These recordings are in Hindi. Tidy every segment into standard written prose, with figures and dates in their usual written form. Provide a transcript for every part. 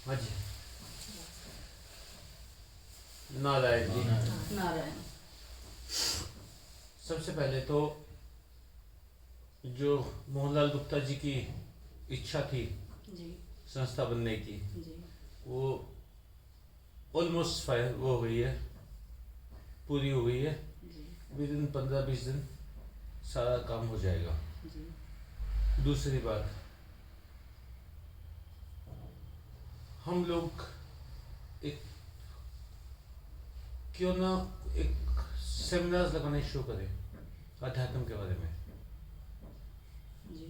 हाँ जी, नारायण जी। नारायण। सबसे पहले तो जो मोहनलाल गुप्ता जी की इच्छा थी जी संस्था बनने की, जी वो ऑलमोस्ट फायर वो हो गई है, पूरी हो गई है। जी विद इन 15-20 दिन सारा काम हो जाएगा। जी दूसरी बात, हम लोग एक क्यों ना एक सेमिनार्स लगाने शुरू करें अध्यात्म के बारे में। जी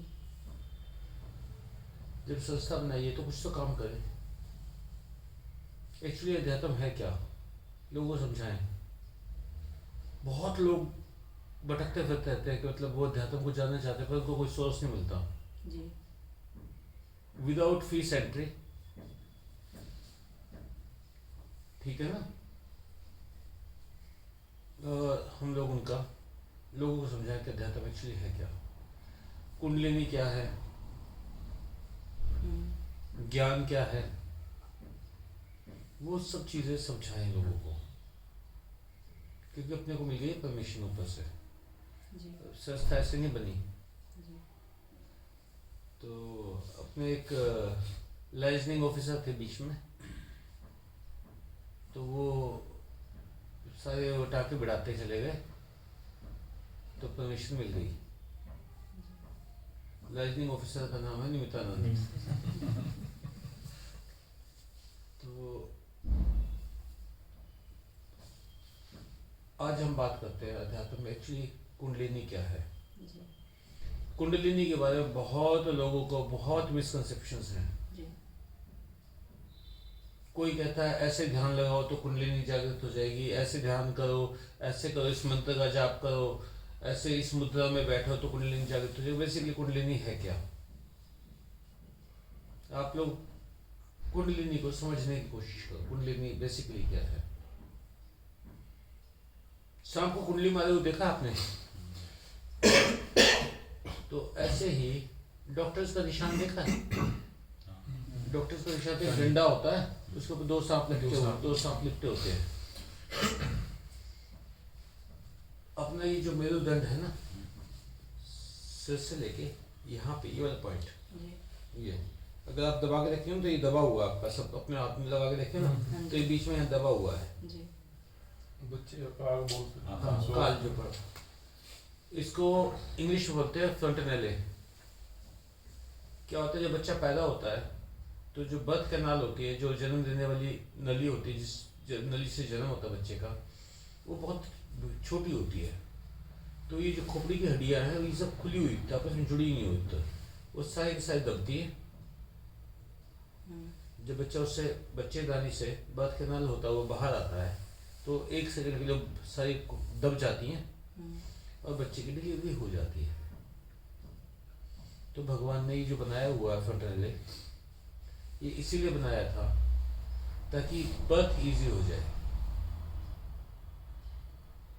जब संस्था बनाइए तो कुछ तो काम करें। एक्चुअली अध्यात्म है क्या, लोगों को समझाएं। बहुत लोग भटकते फिरते रहते हैं कि मतलब वो अध्यात्म को जानना चाहते हैं पर उनको कोई सोर्स नहीं मिलता। जी विदाउट फीस एंट्री, ठीक है ना। और हम लोग उनका लोगों को समझाएं कि अध्यात्म एक्चुअली है क्या, कुंडलिनी क्या है, ज्ञान क्या है, वो सब चीज़ें समझाएं लोगों को। क्योंकि अपने को मिल गई परमिशन ऊपर से, जी संस्था ऐसे नहीं बनी। जी तो अपने एक लाइजनिंग ऑफिसर थे बीच में, तो वो सारे उठा के बिड़ाते चले गए, तो परमिशन मिल गई। लाइजनिंग ऑफिसर का नाम है निमित्तानंद। तो आज हम बात करते हैं अध्यात्म में एक्चुअली कुंडलिनी क्या है। जी कुंडलिनी के बारे में बहुत लोगों को बहुत मिसकंसेप्शंस हैं। जी कोई कहता है ऐसे ध्यान लगाओ तो कुंडलिनी जागृत हो जाएगी, ऐसे ध्यान करो, ऐसे करो, इस मंत्र का जाप करो, ऐसे इस मुद्रा में बैठो तो कुंडलिनी जागृत हो जाएगी। बेसिकली कुंडलिनी है क्या, आप लोग कुंडलिनी को समझने की कोशिश करो। कुंडलिनी बेसिकली क्या है। शाम को कुंडली मारे हुए देखा आपने? तो ऐसे ही डॉक्टर्स का निशान देखा है? डॉक्टर्स का निशान पे एक डंडा होता है, उसके ऊपर दो सांप लिपटे होते हैं। अपना ये जो मेरुदंड है ना, सिर से लेके यहाँ पे ये वाला पॉइंट, जी ये अगर आप दबा के रखें तो ये दबा हुआ है आपका, सब अपने हाथ में दबा के रखें ना तो ये बीच में यहाँ दबा हुआ है। जी बच्चे काल बोलते हैं। हाँ, काल जो पर इसको इंग्लिश में बोलते हैं फ्रंटनेले। क्या होता है, जब बच्चा पैदा होता है तो जो बर्थ कैनाल होती है, जो जन्म देने वाली नली होती है, जिस नली से जन्म होता है बच्चे का, वो बहुत छोटी होती है। तो ये जो खोपड़ी की हड्डियां हैं ये सब खुली हुई थी, आपस में जुड़ी नहीं हुई, तो वो सारी की सारी दबती है। जब बच्चा उससे बच्चेदानी से बर्थ कैनाल होता है वो बाहर आता है तो 1 सेकंड के लिए सारी दब जाती हैं और बच्चे की डिलीवरी हो जाती है। तो भगवान ने ये जो बनाया हुआ है फ्रंटनेले, ये इसीलिए बनाया था ताकि बर्थ इजी हो जाए।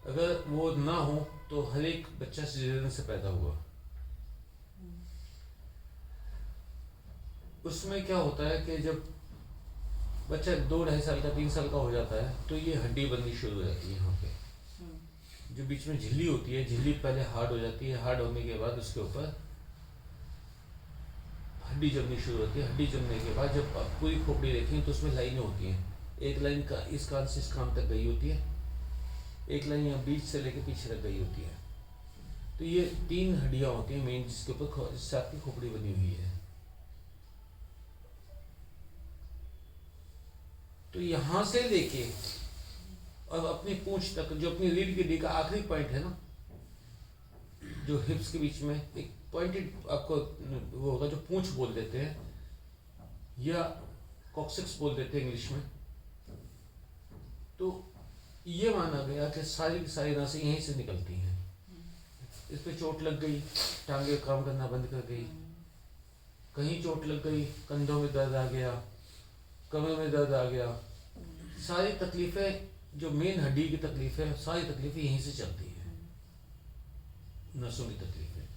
अगर वो ना हो तो हर एक बच्चा सिजेरियन से पैदा हुआ। उसमें क्या होता है कि जब बच्चा 2-2.5 साल का 3 साल का हो जाता है तो ये हड्डी बननी शुरू हो जाती है। यहाँ पे जो बीच में झिल्ली होती है, झिल्ली पहले हार्ड हो जाती है, हार्ड होने के बाद उसके ऊपर हड्डी जमनी शुरू होती है। हड्डी जमने के बाद जब आप पूरी खोपड़ी देखें तो उसमें लाइनें होती हैं। एक लाइन का इस कान से इस कान तक गई होती है, एक लाइन यहाँ बीच से लेकर पीछे तक गई होती है। तो ये 3 हड्डियाँ होती हैं मेन, जिसके ऊपर जिससे आपकी खोपड़ी बनी हुई है। तो यहाँ से लेके और अपनी पूंछ तक, जो अपनी रीढ़ की हड्डी का आखिरी पॉइंट है ना, जो हिप्स के बीच में एक पॉइंटेड आपको वो होगा, जो पूंछ बोल देते हैं या कॉक्सिक्स बोल देते हैं इंग्लिश में। तो ये माना गया कि सारी की सारी नसें यहीं से निकलती हैं। इस पे चोट लग गई, टांगे काम करना बंद कर गई, कहीं चोट लग गई, कंधों में दर्द आ गया, कमर में दर्द आ गया, सारी तकलीफें जो मेन हड्डी की तकलीफें, सारी तकलीफें यहीं से चलती हैं, नसों की तकलीफें।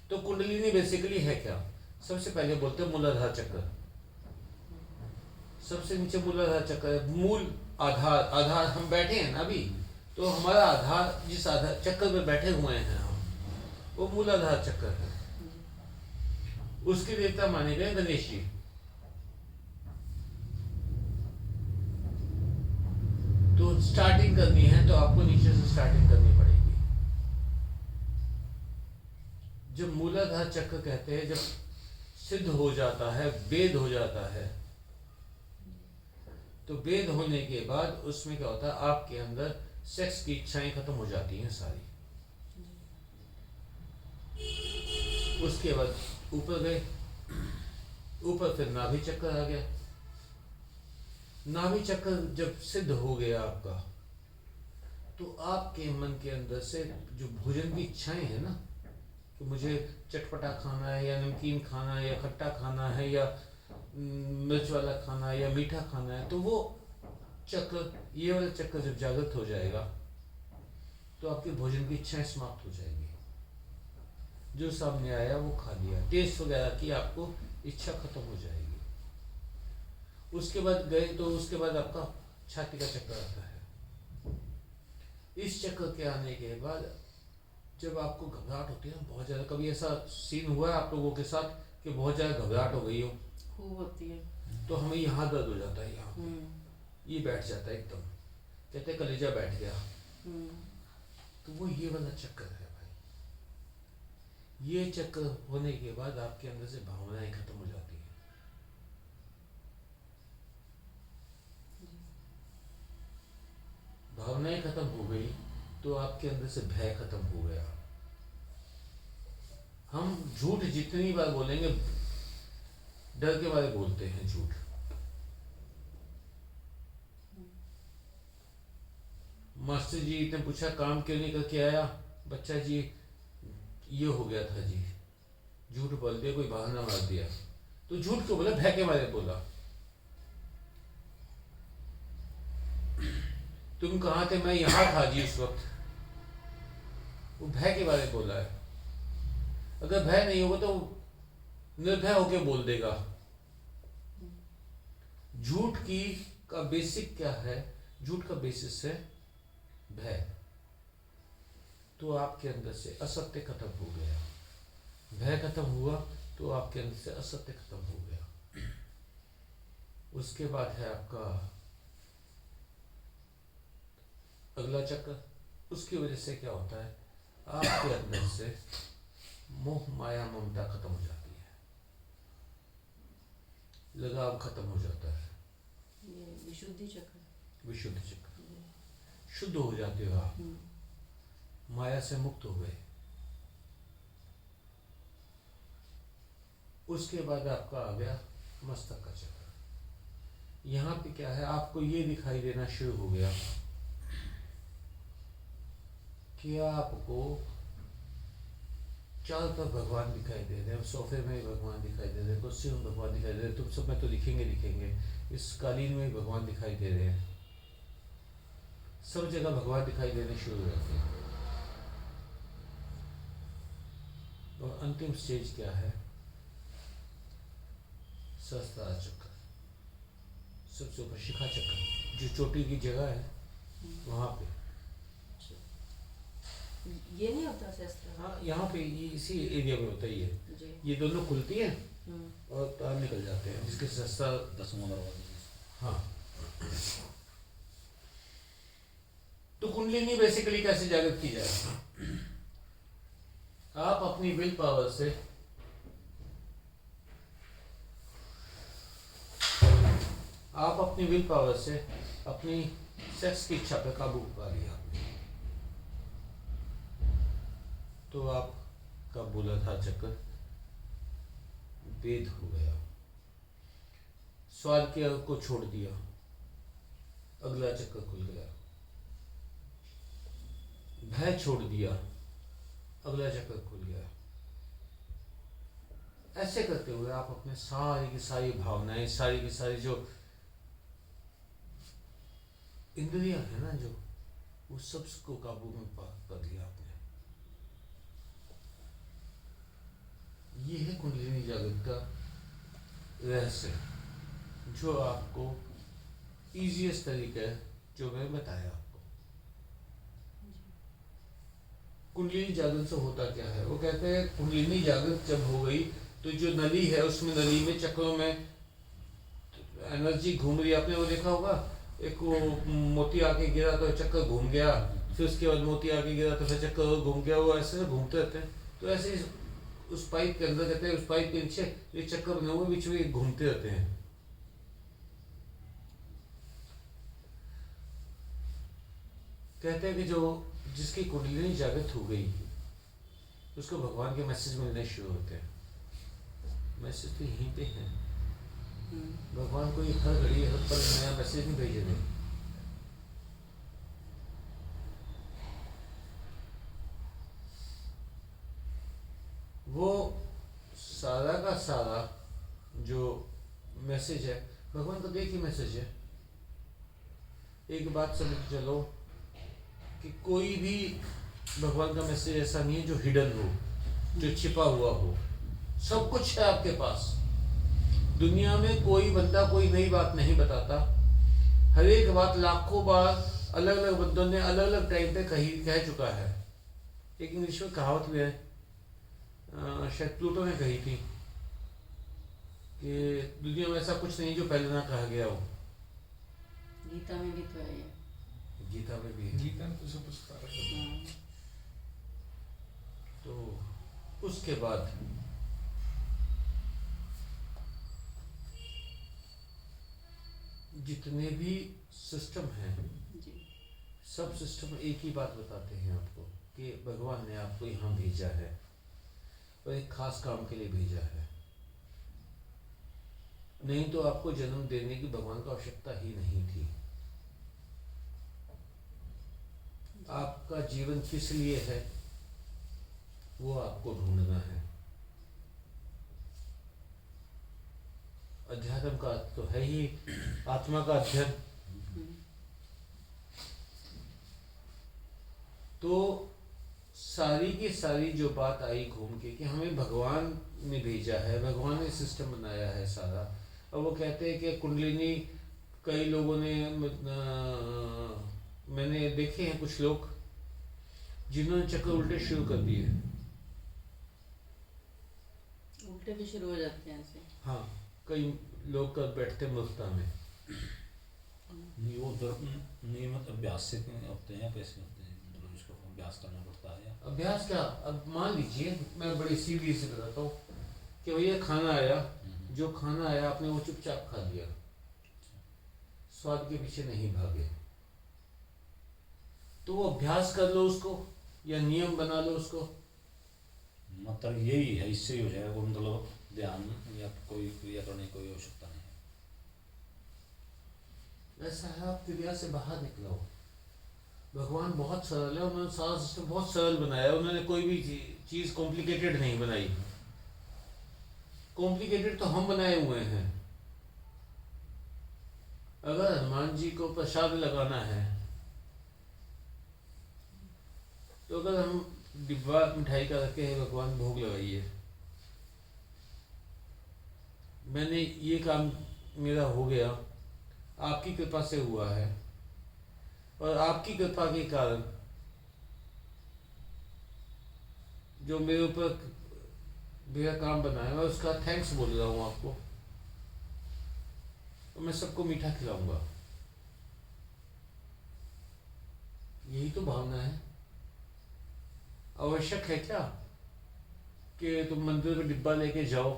तो कुंडलिनी बेसिकली है क्या? सबसे पहले बोलते हैं मूलाधार चक्र। सबसे नीचे मूलाधार चक्र है। मूल आधार, आधार हम बैठे हैं ना अभी, तो हमारा आधार जिस आधार चक्र में बैठे हुए हैं हम, वो मूलाधार चक्र है। उसके देवता माने गए गणेश जी। तो स्टार्टिंग करनी है तो आपको नीचे से स्टार्टिंग करनी पड़ेगी। जब मूलाधार चक्र कहते हैं, जब सिद्ध हो जाता है, वेद हो जाता है, तो वेद होने के बाद उसमें क्या होता है, आपके अंदर सेक्स की इच्छाएं खत्म हो जाती हैं सारी। उसके बाद ऊपर गए, ऊपर फिर नाभि चक्र आ गया। नाभि चक्र जब सिद्ध हो गया आपका, तो आपके मन के अंदर से जो भोजन की इच्छाएं हैं ना, कि मुझे चटपटा खाना है या नमकीन खाना है या खट्टा खाना है या मिर्च वाला खाना है या मीठा खाना है, तो वो चक्र, ये वाला चक्र जब जागृत हो जाएगा तो आपकी भोजन की इच्छाएं समाप्त हो जाएंगी। जो सामने आया वो खा लिया, टेस्ट वगैरह की आपको इच्छा खत्म हो जाएगी। उसके बाद गए तो उसके बाद आपका छाती का चक्कर आता है। इस चक्कर के आने के बाद जब आपको घबराहट होती है बहुत ज़्यादा, कभी ऐसा सीन हुआ है आप लोगों के साथ कि बहुत ज़्यादा घबराहट हो गई हो? खूब होती है। तो हमें यहाँ दर्द हो जाता है, यहाँ ये बैठ जाता है एकदम, कहते हैं कलेजा बैठ गया। तो वो ये वाला चक्कर है भाई। ये चक्कर होने के बाद आपके अंदर से भावनाएं खत्म हो जाती है। भावनाएं खत्म हो गई तो आपके अंदर से भय खत्म हो गया। हम झूठ जितनी बार बोलेंगे, डर के बारे बोलते हैं झूठ। मास्टर जी ने पूछा काम क्यों नहीं करके आया, बच्चा जी ये हो गया था जी, झूठ बोल दिया, कोई बहाना मार दिया। तो झूठ क्यों बोला? भय के बारे बोला। तुम कहाँ थे? मैं यहाँ था जी उस वक्त। वो भय के बारे बोला है। अगर भय नहीं होगा तो निर्भय होके बोल देगा। झूठ की का बेसिक क्या है? झूठ का बेसिस है भय। तो आपके अंदर से असत्य खत्म हो गया, भय खत्म हुआ तो आपके अंदर से असत्य खत्म हो गया। उसके बाद है आपका अगला चक्र। उसकी वजह से क्या होता है, आपके अंदर से मोह माया ममता खत्म हो जाती है, लगाव खत्म हो जाता है। ये विशुद्धि चक्र। विशुद्ध चक्र, शुद्ध हो जाते हो आप, माया से मुक्त हो गए। उसके बाद आपका आ गया मस्तक का चक्र। यहाँ पे क्या है, आपको ये दिखाई देना शुरू हो गया कि आपको चारों तरफ भगवान दिखाई दे रहे हैं। सोफे में भी भगवान दिखाई दे रहे हैं, कुर्सी में भगवान दिखाई दे रहे हैं, तुम सब में तो दिखेंगे, इस कालीन में भी भगवान दिखाई दे रहे हैं। सब जगह भगवान दिखाई देने शुरू हो जाते हैं। और अंतिम स्टेज क्या है? सहस्त्रार चक्र, सबसे ऊपर शिखा चक्र, जो चोटी की जगह है वहां पे। ये नहीं होता शस्त्र? हाँ, यहाँ पे ये इसी एरिया में होता ही है। जी। ये दोनों खुलती हैं और तार निकल जाते हैं, जिसके सहस्त्रार 10वां दरवाजा। हाँ। तो कुंडलिनी बेसिकली कैसे जागृत की जाए? आप अपनी विल पावर से अपनी सेक्स की इच्छा पे काबू पा लिया आपने, तो आपका मूलाधार चक्र वेद हो गया। स्वाद के अंग को छोड़ दिया, अगला चक्र खुल गया। भय छोड़ दिया, अगला चक्र खुल गया। ऐसे करते हुए आप अपने सारी की सारी भावनाएं, सारी की सारी जो इंद्रियां है ना, जो वो सब को काबू में कर लिया आपने। ये है कुंडलिनी जागृत का रहस्य। जो आपको ईजीएस्ट तरीका है जो मैंने बताया आपको। कुंडलिनी जागृत से होता क्या है, वो कहते हैं कुंडलिनी जागृत जब हो गई तो जो नली है उसमें, नली में चक्रों में एनर्जी घूम रही है। आपने वो देखा होगा, एक वो मोती आके गिरा तो चक्कर घूम गया, फिर उसके बाद मोती आके गिरा तो फिर चक्कर घूम गया, वो ऐसे घूमते रहते हैं। तो ऐसे ही उस पाइप के अंदर कहते हैं, उस पाइप के नीचे ये चक्कर बने हुए बीच में घूमते रहते हैं। कहते हैं कि जो जिसकी कुंडलिनी जागृत हो गई उसको भगवान के मैसेज मिलने शुरू होते हैं। मैसेज तो यहीं पे है, भगवान कोई हर घड़ी हर पल नया मैसेज नहीं भेजे दें। वो सारा का सारा जो मैसेज है भगवान का एक ही मैसेज है। एक बात समझ चलो कि कोई भी भगवान का मैसेज ऐसा नहीं है जो हिडन हो, जो छिपा हुआ हो। सब कुछ है आपके पास। दुनिया में कोई बंदा कोई नई बात नहीं बताता। हर एक बात लाखों बार अलग अलग बंदों ने अलग अलग टाइम पे कह चुका है। एक इंग्लिश में कहावत भी है, शायद प्लूटो ने कही थी कि दुनिया में ऐसा कुछ नहीं जो पहले ना कहा गया हो। गीता में भी तो है ये। गीता में भी है। गीता में तो सब कुछ कहा है। तो उसके बाद जितने भी सिस्टम हैं, सब सिस्टम एक ही बात बताते हैं आपको कि भगवान ने आपको यहाँ भेजा है और एक खास काम के लिए भेजा है। नहीं तो आपको जन्म देने की भगवान को आवश्यकता ही नहीं थी। आपका जीवन किस लिए है वो आपको ढूंढना है। अध्यात्म का तो है ही आत्मा का अध्ययन। तो सारी की सारी जो बात आई घूम के कि हमें भगवान ने भेजा है, भगवान ने सिस्टम बनाया है सारा। और वो कहते हैं कि कुंडलिनी, कई लोगों ने मैंने देखे हैं कुछ लोग जिन्होंने चक्कर उल्टे शुरू कर दिए। उल्टे भी शुरू हो जाते हैं ऐसे। हाँ, कई लोग कर बैठते मूर्खता में। नहीं, वो नियमित अभ्यास से होते हैं, कैसे होते हैं, मतलब उसको अभ्यास करना पड़ता है। अभ्यास क्या, अब मान लीजिए मैं बड़ी सीधी से बताता हूँ कि भैया खाना आया, जो खाना आया आपने वो चुपचाप खा लिया, स्वाद के पीछे नहीं भागे। तो वो अभ्यास कर लो उसको या नियम बना लो उसको। मतलब यही है, इससे ही हो जाएगा। वो मतलब ध्यान या कोई क्रिया करने की कोई आवश्यकता नहीं है। ऐसा है, आप क्रिया से बाहर निकलो। भगवान बहुत सरल है, उन्होंने सारा सिस्टम बहुत सरल बनाया है। उन्होंने कोई भी चीज़ कॉम्प्लिकेटेड नहीं बनाई। कॉम्प्लिकेटेड तो हम बनाए हुए हैं। अगर हनुमान जी को प्रसाद लगाना है तो अगर हम डिब्बा मिठाई का रखे हैं, भगवान भोग लगाइए। मैंने ये काम मेरा हो गया, आपकी कृपा से हुआ है। और आपकी कृपा के कारण जो मेरे ऊपर मेरा काम बना है, मैं उसका थैंक्स बोल रहा हूँ आपको। तो मैं सबको मीठा खिलाऊंगा। यही तो भावना है। आवश्यक है क्या कि तुम मंदिर में डिब्बा लेके जाओ,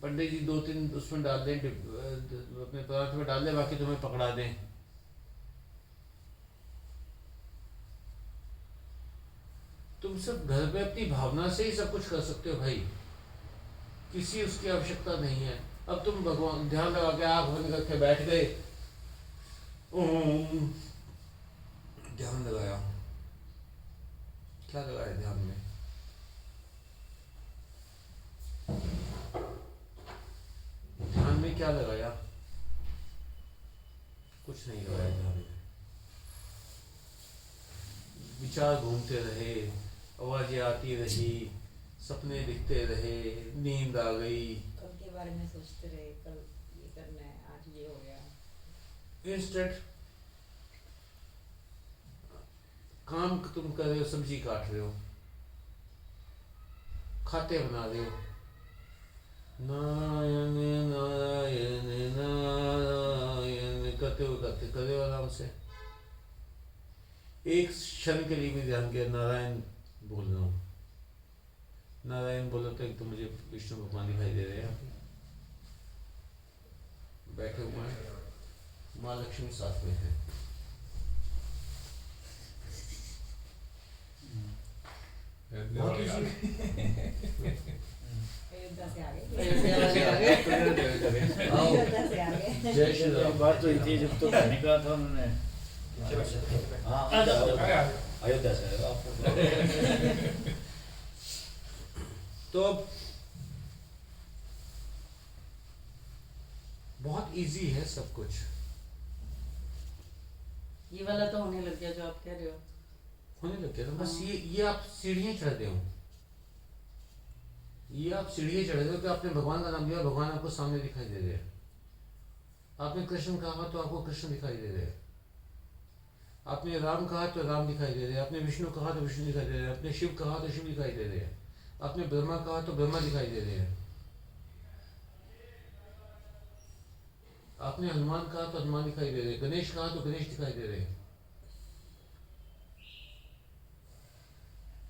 पंडित जी 2-3 उसमें डाल दें, अपने पदार्थ में डाल दें, बाकी तुम्हें पकड़ा दें। तुम सब घर पे अपनी भावना से ही सब कुछ कर सकते हो भाई, किसी उसकी आवश्यकता नहीं है। अब तुम भगवान ध्यान लगा के आँख बंद करके बैठ गए, ध्यान लगाया, क्या लगाया ध्यान में? ध्यान में क्या लगाया? कुछ नहीं लगाया ध्यान में। विचार घूमते रहे, आवाजें आती रही, सपने दिखते रहे, नींद आ गई। बारे में सोचते रहे, कल ये करना है, आज ये हो गया। इंस्टेंट काम तुम कर रहे हो, सब्जी काट रहे हो, खाते बना रहे हो, नारायण नारायण नारायण करते हो आराम से। एक क्षण के लिए भी ध्यान किया नारायण बोल रहा हूँ, नारायण बोलो तो एक तो मुझे विष्णु भगवान दिखाई दे रहे हैं, बैठे हुए हैं, माँ लक्ष्मी साथ में है। बहुत easy है। अयोध्या से आगे, अयोध्या वाले आ गए। आओ, अयोध्या से आगे। जय श्री एक राम। बात तो ये थी जब तो कहने का था उन्होंने हाँ आ जाओ, आ जाओ। अयोध्या से आएगा आपको। तो अब बहुत इजी है सब कुछ। ये वाला तो होने लग गया जो आप कह रहे हो। होने लग गया, तो बस हाँ। ये आप सीढ़ियाँ चढ़ते हो, ये आप सीढ़ियाँ चढ़ते हो कि आपने भगवान का नाम लिया, भगवान आपको सामने दिखाई दे रहे हैं। आपने कृष्ण कहा तो आपको कृष्ण दिखाई दे रहे हैं, आपने राम कहा तो राम दिखाई दे रहे हैं, आपने विष्णु कहा तो विष्णु दिखाई दे रहे हैं, आपने शिव कहा तो शिव दिखाई दे रहे हैं, आपने ब्रह्मा कहा तो ब्रह्मा दिखाई दे रहे हैं, आपने हनुमान कहा तो हनुमान दिखाई दे रहे हैं, गणेश कहा तो गणेश दिखाई दे रहे हैं।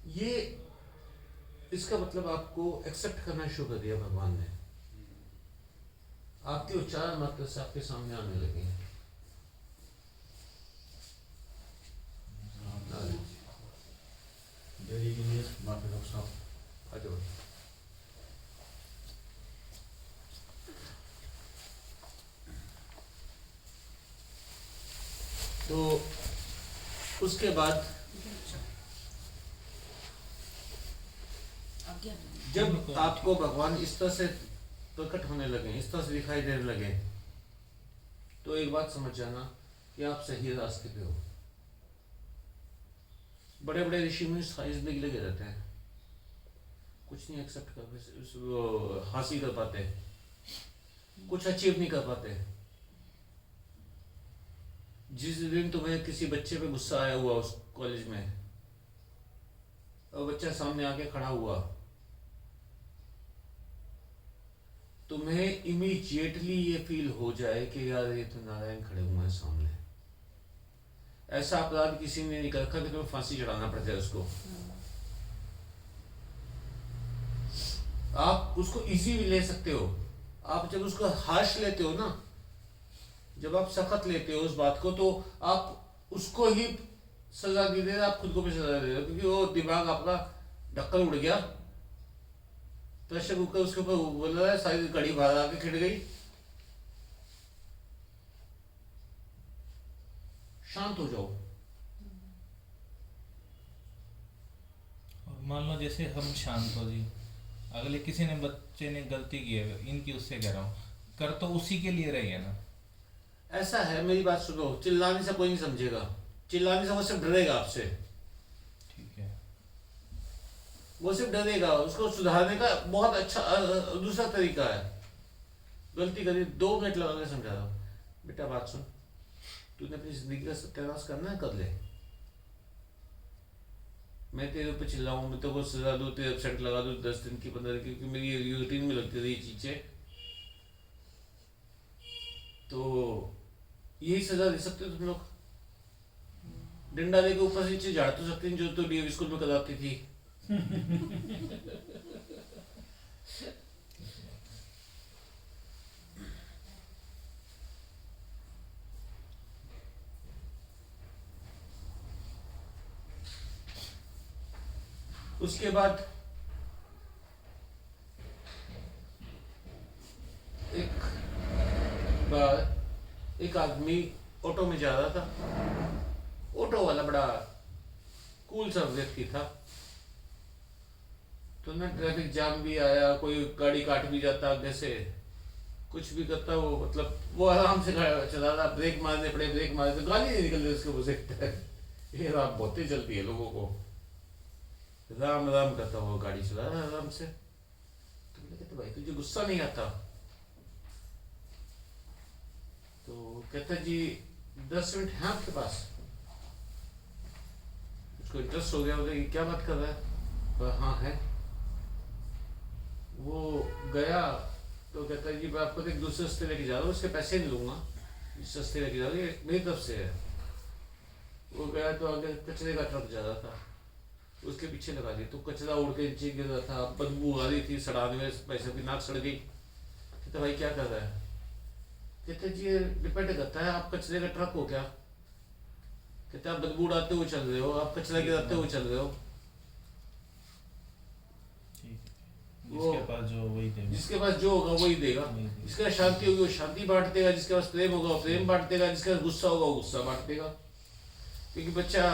ये इसका मतलब आपको एक्सेप्ट करना शुरू कर दिया भगवान ने, आपके उच्चारण मात्र से आपके सामने आने लगे हैं। डेली के लिए माफी डॉक्टर साहब। आ जाओ। तो उसके बाद जब आपको भगवान इस तरह से प्रकट होने लगे, इस तरह से दिखाई देने लगे, तो एक बात समझ जाना कि आप सही रास्ते पे हो। बड़े बड़े ऋषि मुनि सारी जिंदगी लगे रहते हैं, कुछ नहीं एक्सेप्ट कर हासिल कर पाते, कुछ अचीव नहीं कर पाते। जिस दिन तुम्हें किसी बच्चे पे गुस्सा आया हुआ उस कॉलेज में, और बच्चा सामने आके खड़ा हुआ, तुम्हें इमीडिएटली ये फील हो जाए कि यार ये तो नारायण खड़े हुए हैं सामने। ऐसा अपराध किसी ने नहीं कर रखा कि तुम्हें फांसी चढ़ाना पड़ जाए उसको। आप उसको इजी भी ले सकते हो। आप जब उसको हार्श लेते हो ना, जब आप सख्त लेते हो उस बात को, तो आप उसको ही सजा दे रहे हो, आप खुद को भी सजा दे रहे हो, क्योंकि वो दिमाग आपका ढक्कन उड़ गया, प्रेशर कुकर उसके ऊपर बोल रहा है, सारी कड़ी बाहर आके खिड़ गई। शांत हो जाओ। और मान लो जैसे हम शांत हो जी, अगले किसी ने बच्चे ने गलती की है, इनकी उससे कह रहा हूँ, कर तो उसी के लिए रही है ना। ऐसा है, मेरी बात सुनो, चिल्लाने से कोई नहीं समझेगा, चिल्लाने से वो सिर्फ डरेगा आपसे, ठीक है। वो सिर्फ डरेगा। उसको सुधारने का बहुत अच्छा दूसरा तरीका है। गलती करी 2 मिनट लगा के समझा रहा हूँ, बेटा बात सुन, तूने अपनी जिंदगी का सत्यानाश करना है, कर ले। मैं तेरे ऊपर चिल्लाऊं, मैं तेरे को सजा दूं, तेरे अपसेट लगा दूं 10 दिन की 15 दिन की, क्योंकि मेरी ये रूटीन में लगती रही चीजें, तो यही सजा दे सकते हो तुम लोग। डंडा लेके ऊपर से नीचे झाड़ तो सकते हैं, जो तो डीएवी स्कूल में कराती थी। उसके बाद एक बार एक आदमी ऑटो में जा रहा था। ऑटो वाला बड़ा कूल सा व्यक्ति था, तो ना ट्रैफिक जाम भी आया, कोई गाड़ी काट भी जाता, आगे से कुछ भी करता, वो मतलब वो आराम से चला रहा, ब्रेक मारने पड़े, ब्रेक मारे तो गाली नहीं निकल रही उसके मुंह से। ये रात बहुत ही चलती है लोगों को, राम राम करता वो गाड़ी चला रहा है आराम से। तो मैंने कहता भाई तुझे गुस्सा नहीं आता? कहता जी 10 मिनट है आपके पास। उसको इंटरेस्ट हो गया, बोले ये क्या बात कर रहा है, पर हाँ है। वो गया तो कहता है जी मैं आपको एक दूसरे रास्ते लेके जा रहा हूँ, उसके पैसे नहीं लूंगा, इस रास्ते लेके जा रहा हूँ, ये मेरी तरफ से है। वो गया तो आगे कचरे का ट्रक जा रहा था, उसके पीछे लगा दी तो कचरा उड़ के नीचे गिर रहा था, बदबू आ रही थी, सड़ाने में पैसे की नाक सड़ गई। कहते भाई क्या कर रहा है? कहते जी ये डिपेंड करता है, आप कचरे का ट्रक हो क्या? कहते आप बदबू उड़ाते हुए चल रहे हो, आप कचरा गिराते हुए चल रहे हो। जिसके पास जो वही देगा, जिसके पास जो होगा वही देगा, जिसके पास शांति होगी वो शांति बांट देगा, जिसके पास प्रेम होगा वो प्रेम बांट देगा, जिसके पास गुस्सा होगा वो गुस्सा बांट देगा। क्योंकि बच्चा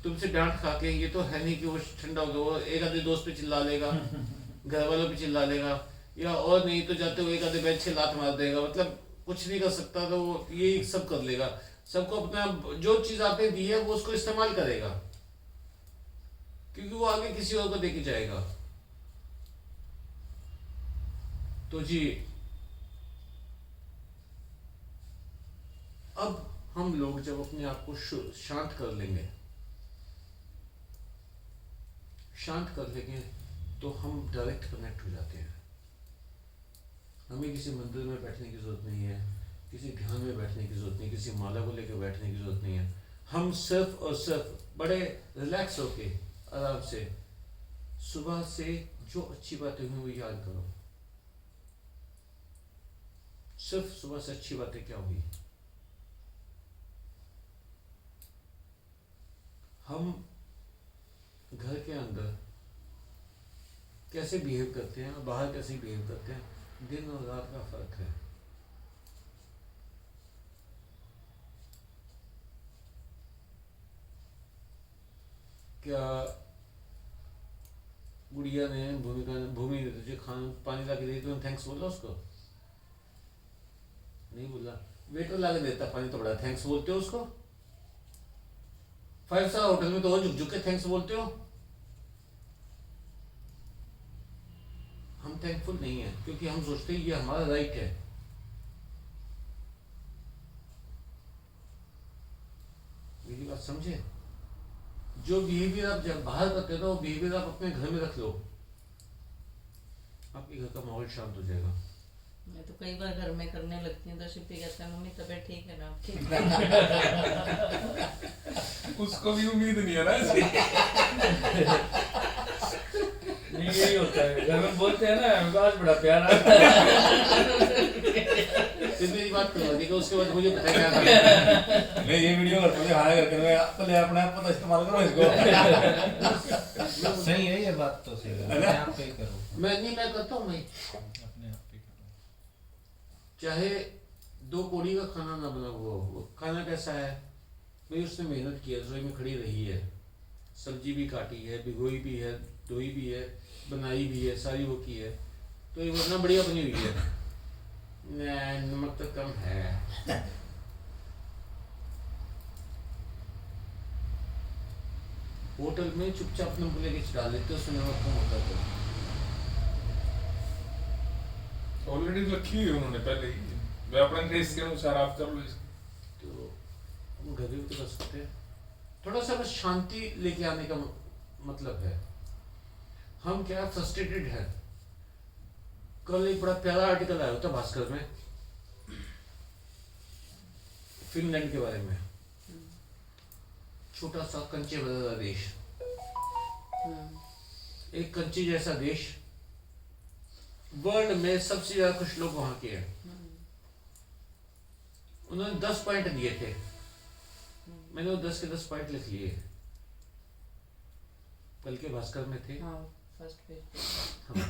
तुमसे डांट खा के ये तो है नहीं कि वो ठंडा हो गया, वो एक आधे दोस्त पे चिल्ला लेगा, घर वालों पे चिल्ला लेगा, या और नहीं तो जाते हुए एक आधे बेंच से लात मार देगा, मतलब कुछ नहीं कर सकता तो वो ये सब कर लेगा। सबको अपना जो चीज आपने दी है वो उसको इस्तेमाल करेगा, क्योंकि वो आगे किसी और को देके जाएगा। तो जी अब हम लोग जब अपने आप को शांत कर लेंगे, तो हम डायरेक्ट कनेक्ट हो जाते हैं। हमें किसी मंदिर में बैठने की जरूरत नहीं है, किसी ध्यान में बैठने की जरूरत नहीं, किसी माला को लेकर बैठने की जरूरत नहीं है। हम सिर्फ और सिर्फ बड़े रिलैक्स होके आराम से सुबह से जो अच्छी बातें हुई वो याद करो। सिर्फ सुबह से अच्छी बातें क्या हुई, हम घर के अंदर कैसे बिहेव करते हैं और बाहर कैसे बिहेव करते हैं, दिन और रात का फर्क है। क्या गुड़िया ने भूमि ने तुझे खाना पानी ला के दी, तुमने थैंक्स बोला उसको? नहीं बोला। वेटर ला के देता पानी तो बड़ा थैंक्स बोलते हो उसको? 5 स्टार होटल में तो वो झुक झुक के थैंक्स बोलते हो। हम थैंकफुल नहीं है क्योंकि हम सोचते हैं ये हमारा राइट है। मेरी बात समझे? जो बिहेवियर आप जब बाहर करते हो वो बिहेवियर आप अपने घर में रख लो, आपके घर का माहौल शांत हो जाएगा। मैं तो कई बार घर में करने लगती हूँ तो शिप्पी कहता है मम्मी तबीयत ठीक है ना आपकी? उसको भी उम्मीद नहीं है ना ऐसी। नहीं यही होता है, घर में बोलते हैं ना विकास बड़ा प्यारा। फिर मेरी बात करवा देगा, उसके बाद मुझे पता क्या करना है। नहीं ये वीडियो करते हैं हाय करके मैं पहले अपने आप पता इस्तेमाल करो इसको। सही है ये बात तो सही है, अपने आप पे ही करो। मैं करता हूँ, मैं अपने आप पे करो। चाहे 2 कौड़ी का खाना ना बना हुआ हो, वो खाना कैसा है भाई, उसने मेहनत की है, रसोई में खड़ी रही है, सब्जी भी काटी है, भिगोई भी है, धोई भी है, बनाई भी है, सारी वो की है, तो ये वरना बढ़िया बनी हुई है। नमक तो कम है। होटल में चुपचाप नमक लेके चढ़ा लेते हो, उसमें नमक कम होता है। ऑलरेडी रखी हुई उन्होंने पहले ही, मैं अपने टेस्ट के अनुसार आप कर लो इसको। तो हम घर भी तो कर सकते हैं। थोड़ा सा बस शांति लेके आने का मतलब है। हम क्या फ्रस्ट्रेटेड है। कल एक बड़ा प्यारा आर्टिकल आया था भास्कर में फिनलैंड के बारे में। छोटा सा कंचे वाला देश, एक कंचे जैसा देश, वर्ल्ड में सबसे ज्यादा खुश लोग वहां के हैं। उन्होंने 10 पॉइंट दिए थे, मैंने वो 10 के 10 पॉइंट लिख लिए, कल के भास्कर में थे। हाँ फर्स्ट पेज। हाँ,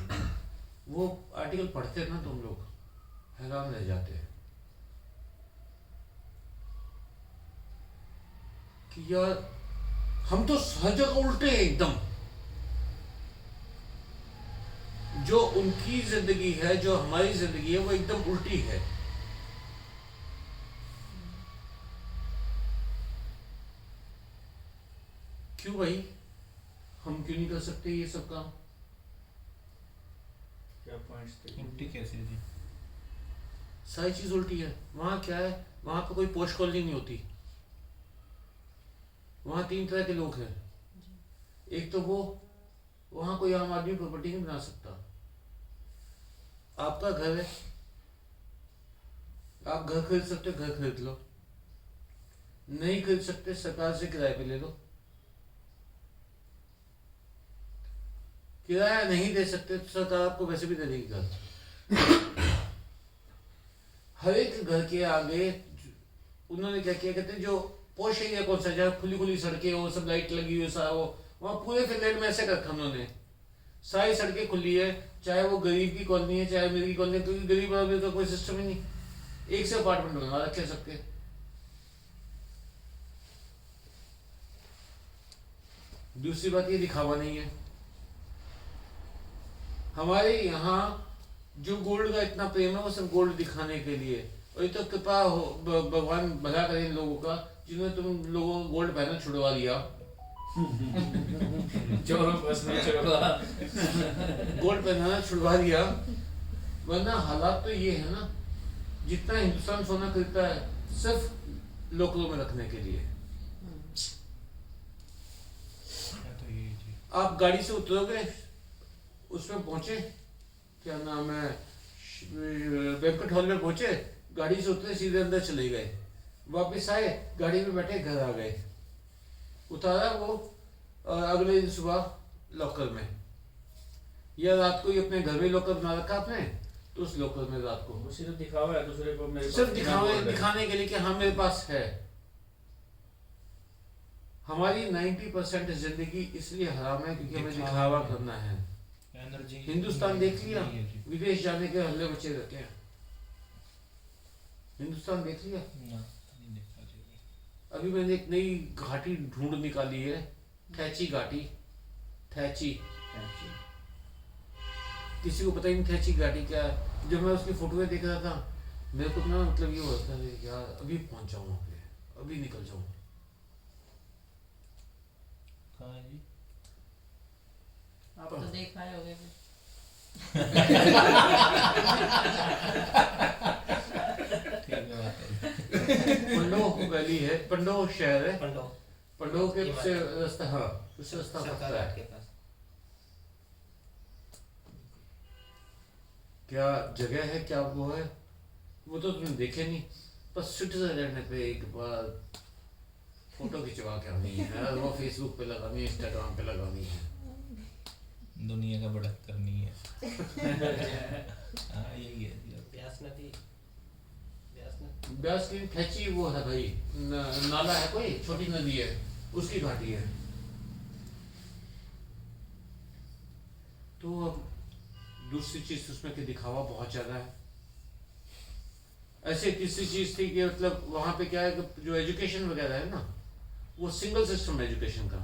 वो आर्टिकल पढ़ते ना तुम लोग हैरान रह जाते हैं कि यार हम तो हर जगह उल्टे हैं एकदम। जो उनकी जिंदगी है, जो हमारी जिंदगी है, वो एकदम उल्टी है। क्यों भाई, हम क्यों नहीं कर सकते ये सब काम? क्या पॉइंट्स थे? उल्टी कैसे जी? सारी चीज उल्टी है। वहाँ क्या है, वहाँ पे कोई पोस्ट कॉलोनी नहीं होती। वहाँ 3 तरह के लोग हैं। एक तो वो, वहाँ कोई आम आदमी प्रॉपर्टी नहीं बना सकता। आपका घर है, आप घर खरीद सकते हो, घर खरीद लो। नहीं खरीद सकते, सरकार से किराए पे ले लो। किराया नहीं दे सकते तो सरकार आपको वैसे भी दे देगी घर। हर एक घर के आगे उन्होंने क्या किया, कहते हैं जो पोश एरिया कौन सा, जहाँ खुली खुली सड़कें हो, सब लाइट लगी हुई, सारा वो, वहाँ पूरे फिनलैंड में ऐसे कर रखा उन्होंने। सारी सड़कें खुली है, चाहे वो गरीब की कॉलोनी है चाहे अमीर की कॉलोनी है, क्योंकि गरीब और अमीर का कोई सिस्टम ही नहीं। एक से अपार्टमेंट बना रखे सबके। दूसरी बात ये दिखावा नहीं है। हमारे यहाँ जो गोल्ड का इतना प्रेम है वो सिर्फ गोल्ड दिखाने के लिए। और ये तो कृपा हो, भगवान भला करे इन लोगों का जिन्होंने तुम लोगों को गोल्ड पहनना छुड़वा दिया। चोरों को उसने चुड़वा गोल्ड पहनाना छुड़वा दिया। वरना हालात तो ये है ना, जितना हिंदुस्तान सोना खरीदता है सिर्फ लोकलों में रखने के लिए। तो ये जी आप गाड़ी से उतरोगे, उसमें पहुंचे, क्या नाम है, बैंक्वेट हॉल में पहुंचे, गाड़ी से उतरे, सीधे अंदर चले गए, वापस आए, गाड़ी में बैठे, घर आ गए, उतारा वो, और अगले दिन सुबह लॉकर में, या रात को ही अपने घर में लॉकर बना रखा आपने, तो उस लॉकर में रात को वो सिर्फ दिखावा है दूसरे को, मेरे सिर्फ दिखाने के लिए कि हाँ मेरे पास है। हमारी 90% जिंदगी इसलिए हराम है क्योंकि हमें दिखावा करना है। एनर्जी हिंदुस्तान देख लिया, नहीं है जी। विदेश जाने के हल्ले बच्चे रहते हैं। हिंदुस्तान देख लिया। ना, नहीं देखा जी। अभी मैंने एक नई घाटी ढूंढ निकाली है, थैची घाटी। थैची, किसी को पता ही नहीं थैची घाटी क्या है। जब मैं उसकी फोटोएं देख रहा था, मेरे को ना मतलब ये होता है यार अभी पहुंच जाऊँ वहाँ पे, अभी निकल जाऊँ। कहाँ है जी? आप तो देखा ही होगे फिर। ठीक है, बात है। पंडो वैली है, पंडो शहर है, पंडो पंडो के हिमाचल। से रास्ता, हाँ उससे रास्ता सरकार पकड़ा घाट है। के पास। क्या जगह है, क्या वो है, वो तो तुमने देखे नहीं। बस स्विट्जरलैंड पे एक बार फोटो खिंचवा के आनी है, वो फेसबुक पे लगानी है, इंस्टाग्राम पे लगानी है। दुनिया का बढ़त करनी है। हाँ यही है जी। ब्यास नदी, ब्यास नदी। ब्यास की थैची वो है भाई, नाला है कोई, छोटी नदी है, उसकी घाटी है। तो अब दूसरी चीज उसमें कि दिखावा बहुत ज्यादा है। ऐसे तीसरी चीज थी कि मतलब वहां पे क्या है कि जो एजुकेशन वगैरह है ना, वो सिंगल सिस्टम एजुकेशन का।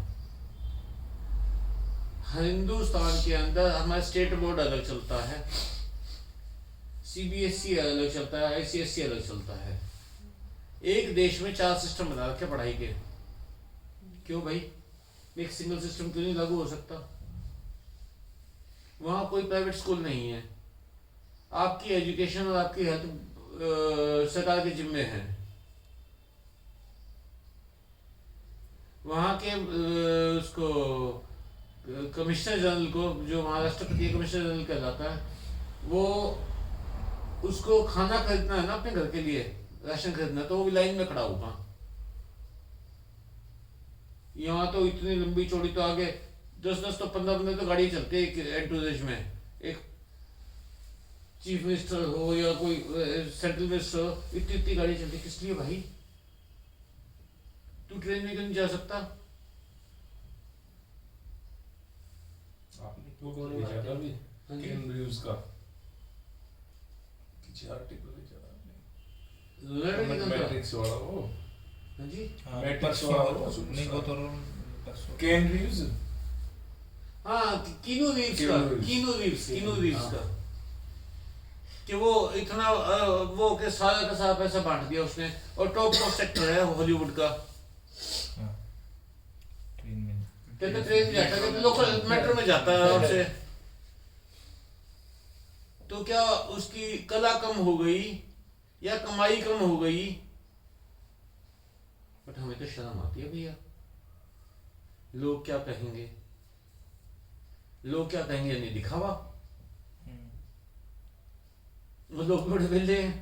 हिंदुस्तान के अंदर हमारा स्टेट बोर्ड अलग चलता है, सीबीएसई अलग चलता है, आईसीएसई अलग चलता है। एक देश में 4 सिस्टम बना रखे पढ़ाई के। क्यों भाई, एक सिंगल सिस्टम क्यों नहीं लागू हो सकता? वहाँ कोई प्राइवेट स्कूल नहीं है, आपकी एजुकेशन और आपकी हेल्थ सरकार के जिम्मे है। वहाँ के उसको कमिश्नर जनरल को, जो महाराष्ट्रपति कमिश्नर जनरल कहलाता है, वो उसको खाना खरीदना है ना अपने घर के लिए, राशन खरीदना, तो वो भी लाइन में खड़ा होगा। यहाँ तो इतनी लंबी चौड़ी, तो आगे 10-10 तो 15 तो गाड़ी चलती है एक एंटूरेज में। एक चीफ मिनिस्टर हो या कोई सेंट्रल मिनिस्टर हो, इतनी गाड़ी चलती, किस लिए भाई? तू ट्रेन में क्यों नहीं जा सकता? आपने क्यों भेजा था अभी केन रिव्यूज का किसी आर्टिकल भेजा था आपने? मैट्रिक्स वाला वो। हाँ जी, हाँ, मैट्रिक्स परसों वाला वो नहीं वो तो परसों केन रिव्यूज। हाँ कीनू रीव्स का कि वो इतना वो के सारा का सारा पैसा बांट दिया उसने, और टॉप एक्टर है हॉलीवुड का। हाँ, ट्रेन में कहते ट्रेन में जाता है, लोकल मेट्रो में जाता है आराम से। तो क्या उसकी कला कम हो गई या कमाई कम हो गई, बट हमें तो शर्म आती है भैया, लोग क्या कहेंगे, लोग क्या कहेंगे, नहीं दिखावा, वो लोग बड़े वेले हैं,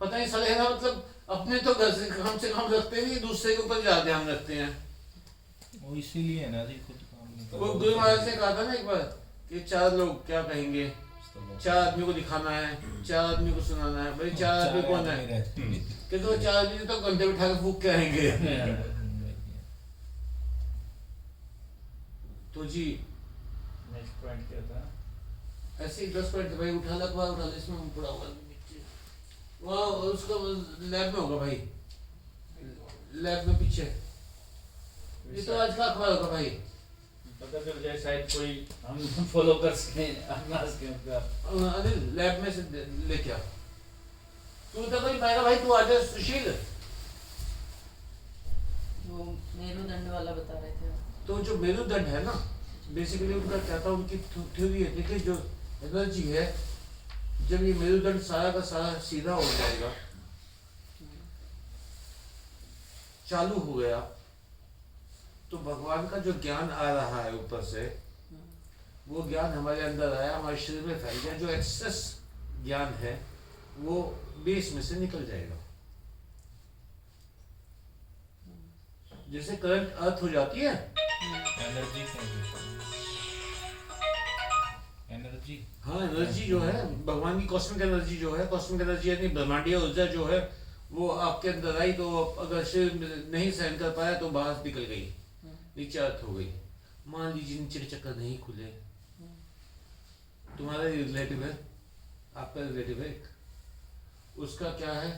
पता नहीं साले ना, मतलब अपने तो घर से काम रखते नहीं, दूसरे के ऊपर ज्यादा ध्यान रखते हैं। वो इसीलिए है ना जी, खुद काम नहीं वो करते। गुरु महाराज ने कहा था ना एक बार कि 4 लोग क्या कहेंगे, 4 आदमी को दिखाना है, 4 आदमी को सुनाना है। भाई 4 आदमी कौन है? कि तो 4 आदमी तो घंटे बिठा के फूक के आएंगे। तो जी नेक्स्ट पॉइंट क्या था? ऐसे ही 10 पॉइंट भाई उठा ला, उठा ला, इसमें पड़ा होगा नीचे, वहाँ उसका लैब में होगा भाई, लैब में पीछे, ये तो आज का अखबार होगा भाई। पता चल जाए शायद कोई हम फॉलो कर सकें अनाज के उनका। अनिल लैब में से लेके आ, तू तो कोई पाएगा भाई, तू आजा सुशील। वो मेरुदंड वाला बता रहे थे। तो जो मेरुदंड है ना, बेसिकली उनका क्या था, उनकी थ्योरी है, देखिए जो एनर्जी है, जब ये मेरुदंड सारा का सारा सीधा हो जाएगा, चालू हो गया, तो भगवान का जो ज्ञान आ रहा है ऊपर से, वो ज्ञान हमारे अंदर आया, हमारे शरीर में फैल गया, जो एक्सेस ज्ञान है वो बेस में से निकल जाएगा। जैसे करंट अर्थ हो जाती है, एनर्जी एनर्जी हाँ एनर्जी जो है, भगवान की कॉस्मिक एनर्जी जो है, कॉस्मिक एनर्जी यानी ब्रह्मांडीय ऊर्जा जो है, वो आपके अंदर आई, तो अगर शरीर नहीं सहन कर पाया तो बाहर निकल गई, नीचे अर्थ हो गई। मान लीजिए नीचे के चक्कर नहीं खुले, तुम्हारा रिलेटिव है, आपका रिलेटिव है, उसका क्या है,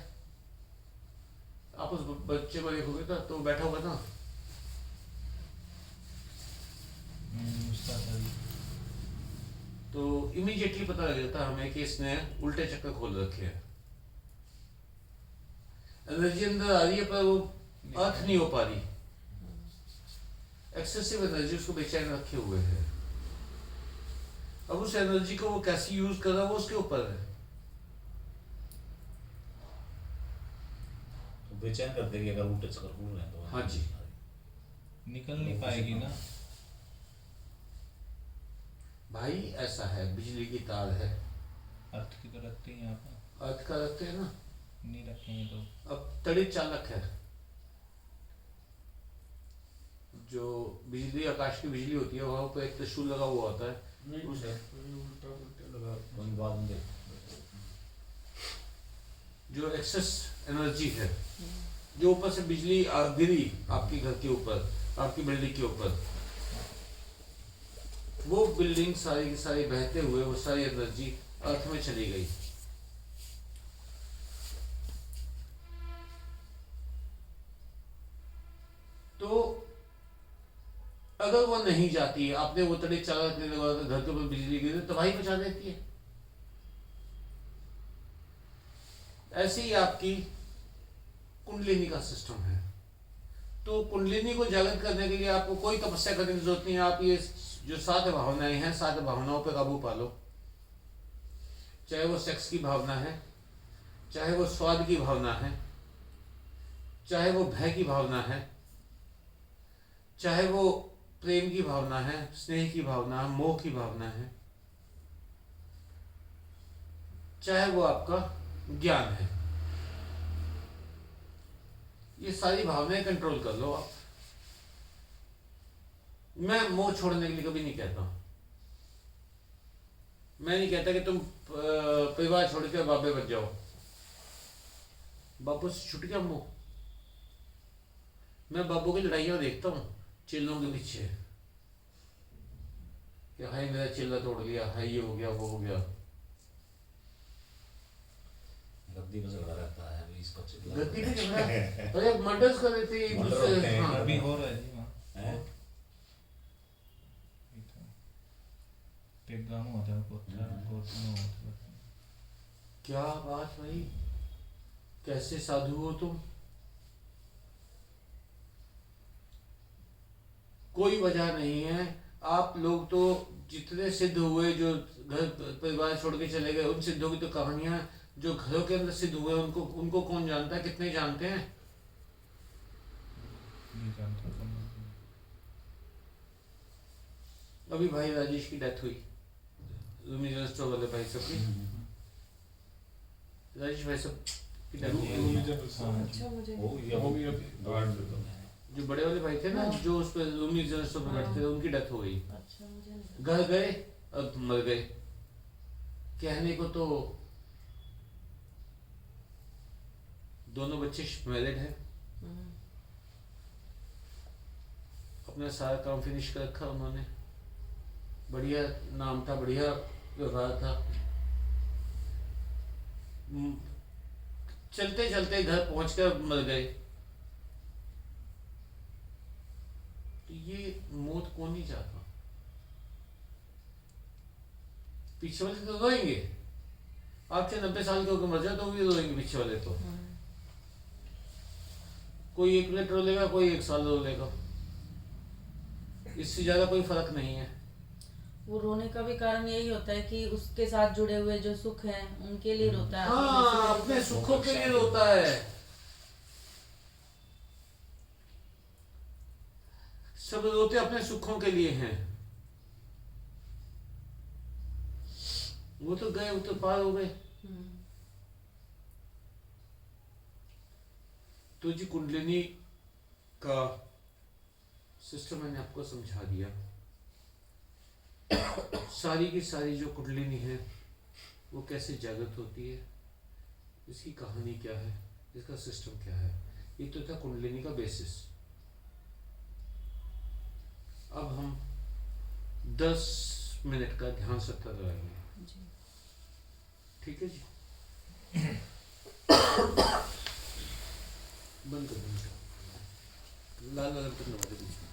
आप उस बच्चे को देखोगे ना तो बैठा होगा ना, उसका था। तो इमीडिएटली पता लग जाता है हमें कि इसने उल्टे चक्कर खोल रखे हैं। एनर्जी अंदर आ रही है पर वो अर्थ नहीं हो पा रही, एक्सेसिव एनर्जी उसको बेचैन रखे हुए है। अब उस एनर्जी को वो कैसे यूज कर रहा है वो उसके ऊपर है। तो बेचैन कर देगी अगर उल्टे चक्कर घूम रहे हैं तो। हाँ जी। निकल नहीं पाएगी ना भाई ऐसा है, बिजली की तार है, अर्थ की तो रखते हैं यहाँ पर, अर्थ का रखते हैं ना, नहीं रखेंगे तो अब तड़ित चालक है, जो बिजली आकाश की बिजली होती है, वहां पर एक त्रिशूल लगा हुआ होता है, उल्टा लगा। कोई बात नहीं। जो एक्सेस एनर्जी है, जो ऊपर से बिजली गिरी आपके घर के ऊपर, आपकी बिल्डिंग के ऊपर, वो बिल्डिंग सारी की सारी बहते हुए वो सारी एनर्जी अर्थ में चली गई। तो अगर वो नहीं जाती, आपने वो तड़े चारा घर के ऊपर बिजली गिरी, तबाही मचा देती है। ऐसे ही आपकी कुंडलिनी का सिस्टम है। तो कुंडलिनी को जागृत करने के लिए आपको कोई तपस्या करने की जरूरत नहीं है। आप ये जो 7 भावनाएं हैं, 7 भावनाओं पर काबू पा लो। चाहे वो सेक्स की भावना है, चाहे वो स्वाद की भावना है, चाहे वो भय की भावना है, चाहे वो प्रेम की भावना है, स्नेह की भावना, मोह की भावना है, चाहे वो आपका ज्ञान है, ये सारी भावनाएं कंट्रोल कर लो आप। मैं मोह छोड़ने के लिए कभी नहीं कहता। मैं नहीं कहता कि तुम परिवार छोड़ के बाबे बच जाओ। बाबू से छूट गया मोह। मैं बाबू की लड़ाइयां देखता हूँ चेलों के पीछे, कि हाय मेरा चेला तोड़ लिया, हाय ये हो गया, वो हो गया। गद्दी पे झगड़ा रहता है अभी इसको चिल्ला। गद्दी पे झगड़ा, अरे मर्डर्स कर देते एक मर्डर दूसरे। होते हैं, हाँ। अभी हो रहा है जी वहाँ हैं? पेगाम होता है कोर्ट में होता है। क्या बात भाई, कैसे साधु हो तुम। कोई वजह नहीं है। आप लोग तो जितने सिद्ध हुए, जो घर परिवार छोड़ के चले गए, उन सिद्धों की तो कहानियां जो घरों के अंदर सिद्ध हुए उनको उनको कौन जानता है, कितने जानते हैं? नहीं जानता तो मैं। अभी भाई राजेश की डेथ हुई, रूमी जनरल स्टोर वाले भाई सब की, राजेश भाई सब की डेथ हुई। रूमी जनरल हाँ, अच्छा मुझे वो हो गई अभी गार्ड में तो। जो बड़े वाले भाई थे ना, हाँ। जो उस पर रूमी जनरल स्टोर पे बैठते थे, उनकी डेथ हो गई। अच्छा मुझे नहीं घर गए अब मर गए। कहने को तो दोनों बच्चे मैरिड हैं, हम्म, अपना सारा काम फिनिश कर रखा उन्होंने, बढ़िया नाम था, बढ़िया व्यवहार था। चलते चलते घर पहुंचकर मर गए। तो ये मौत कौन नहीं चाहता? पीछे वाले तो रोएंगे, आपके 90 साल के होकर मर जाए तो भी रोएंगे पीछे वाले तो। कोई 1 मिनट रो लेगा, कोई 1 साल रो लेगा, इससे ज्यादा कोई फर्क नहीं है। वो रोने का भी कारण यही होता है कि उसके साथ जुड़े हुए जो सुख हैं उनके लिए रोता है। हाँ, अपने सुखों के लिए रोता है। सब रोते अपने सुखों के लिए हैं। वो तो गए, वो तो पार हो गए। हम्म, तो जी कुंडलिनी का सिस्टम मैंने आपको समझा दिया। सारी की सारी जो कुंडलिनी है वो कैसे जागृत होती है, इसकी कहानी क्या है, इसका सिस्टम क्या है, ये तो था कुंडलिनी का बेसिस। अब हम 10 मिनट का ध्यान सत्र लगाएंगे, जी। ठीक है जी? बंद कर देंगे। लाल लाल करने वाले बीच में।